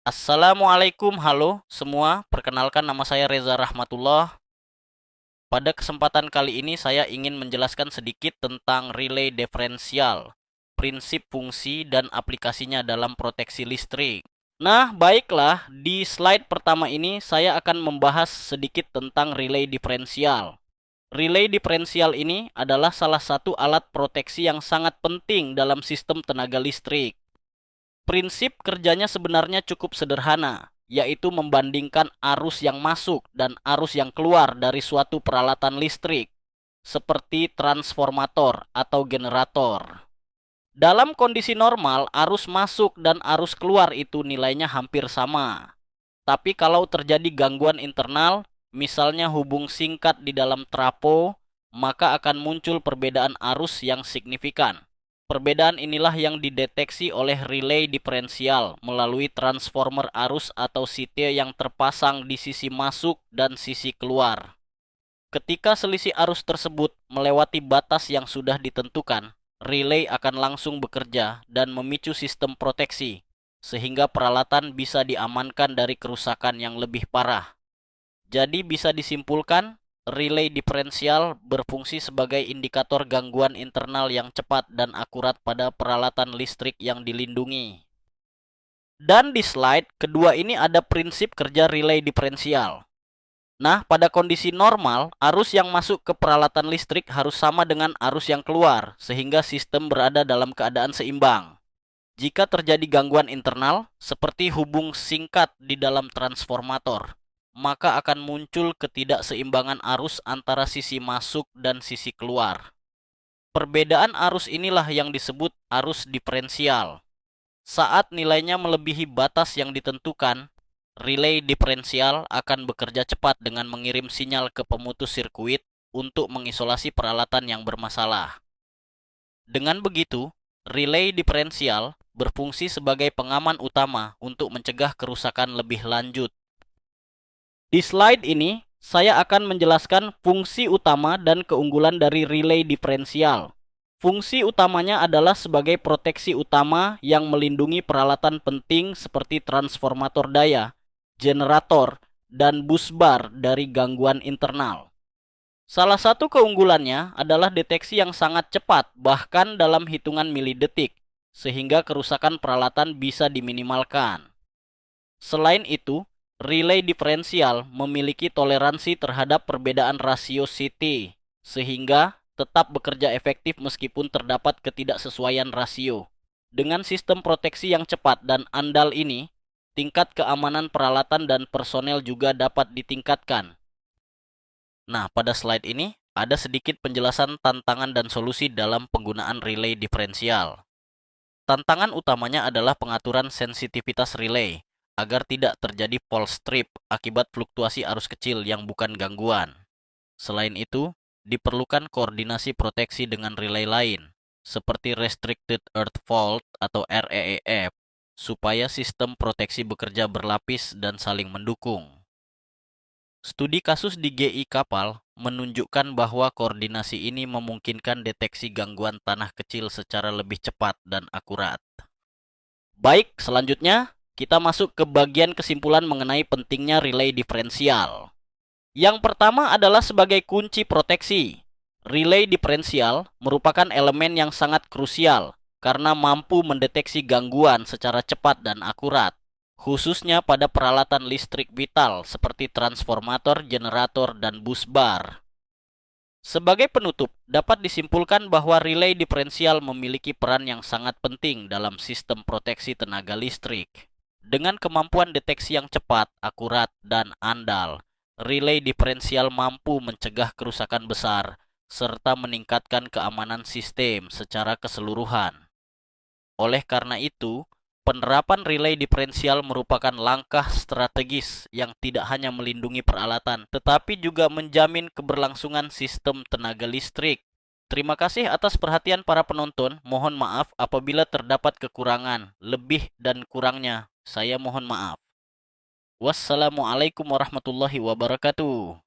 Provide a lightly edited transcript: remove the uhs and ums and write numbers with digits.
Assalamualaikum, halo semua. Perkenalkan nama saya Reza Rahmatullah. Pada kesempatan kali ini saya ingin menjelaskan sedikit tentang relay diferensial, prinsip fungsi dan aplikasinya dalam proteksi listrik. Nah, baiklah, di slide pertama ini saya akan membahas sedikit tentang relay diferensial. Relay diferensial ini adalah salah satu alat proteksi yang sangat penting dalam sistem tenaga listrik. Prinsip kerjanya sebenarnya cukup sederhana, yaitu membandingkan arus yang masuk dan arus yang keluar dari suatu peralatan listrik, seperti transformator atau generator. Dalam kondisi normal, arus masuk dan arus keluar itu nilainya hampir sama. Tapi kalau terjadi gangguan internal, misalnya hubung singkat di dalam trafo, maka akan muncul perbedaan arus yang signifikan. Perbedaan inilah yang dideteksi oleh relay diferensial melalui transformer arus atau setie yang terpasang di sisi masuk dan sisi keluar. Ketika selisih arus tersebut melewati batas yang sudah ditentukan, relay akan langsung bekerja dan memicu sistem proteksi, sehingga peralatan bisa diamankan dari kerusakan yang lebih parah. Jadi bisa disimpulkan, relay diferensial berfungsi sebagai indikator gangguan internal yang cepat dan akurat pada peralatan listrik yang dilindungi. Dan di slide kedua ini ada prinsip kerja relay diferensial. Nah, pada kondisi normal, arus yang masuk ke peralatan listrik harus sama dengan arus yang keluar, sehingga sistem berada dalam keadaan seimbang. Jika terjadi gangguan internal, seperti hubung singkat di dalam transformator, maka akan muncul ketidakseimbangan arus antara sisi masuk dan sisi keluar. Perbedaan arus inilah yang disebut arus diferensial. Saat nilainya melebihi batas yang ditentukan, relay diferensial akan bekerja cepat dengan mengirim sinyal ke pemutus sirkuit untuk mengisolasi peralatan yang bermasalah. Dengan begitu, relay diferensial berfungsi sebagai pengaman utama untuk mencegah kerusakan lebih lanjut. Di slide ini, saya akan menjelaskan fungsi utama dan keunggulan dari relay diferensial. Fungsi utamanya adalah sebagai proteksi utama yang melindungi peralatan penting seperti transformator daya, generator, dan busbar dari gangguan internal. Salah satu keunggulannya adalah deteksi yang sangat cepat, bahkan dalam hitungan milidetik, sehingga kerusakan peralatan bisa diminimalkan. Selain itu, relay diferensial memiliki toleransi terhadap perbedaan rasio CT, sehingga tetap bekerja efektif meskipun terdapat ketidaksesuaian rasio. Dengan sistem proteksi yang cepat dan andal ini, tingkat keamanan peralatan dan personel juga dapat ditingkatkan. Nah, pada slide ini ada sedikit penjelasan tantangan dan solusi dalam penggunaan relay diferensial. Tantangan utamanya adalah pengaturan sensitivitas relay agar tidak terjadi false trip akibat fluktuasi arus kecil yang bukan gangguan. Selain itu, diperlukan koordinasi proteksi dengan relay lain, seperti Restricted Earth Fault atau REEF, supaya sistem proteksi bekerja berlapis dan saling mendukung. Studi kasus di GI kapal menunjukkan bahwa koordinasi ini memungkinkan deteksi gangguan tanah kecil secara lebih cepat dan akurat. Baik, selanjutnya kita masuk ke bagian kesimpulan mengenai pentingnya relay diferensial. Yang pertama adalah sebagai kunci proteksi. Relay diferensial merupakan elemen yang sangat krusial karena mampu mendeteksi gangguan secara cepat dan akurat, khususnya pada peralatan listrik vital seperti transformator, generator, dan busbar. Sebagai penutup, dapat disimpulkan bahwa relay diferensial memiliki peran yang sangat penting dalam sistem proteksi tenaga listrik. Dengan kemampuan deteksi yang cepat, akurat, dan andal, relay diferensial mampu mencegah kerusakan besar serta meningkatkan keamanan sistem secara keseluruhan. Oleh karena itu, penerapan relay diferensial merupakan langkah strategis yang tidak hanya melindungi peralatan, tetapi juga menjamin keberlangsungan sistem tenaga listrik. Terima kasih atas perhatian para penonton. Mohon maaf apabila terdapat kekurangan, lebih dan kurangnya. Saya mohon maaf. Wassalamualaikum warahmatullahi wabarakatuh.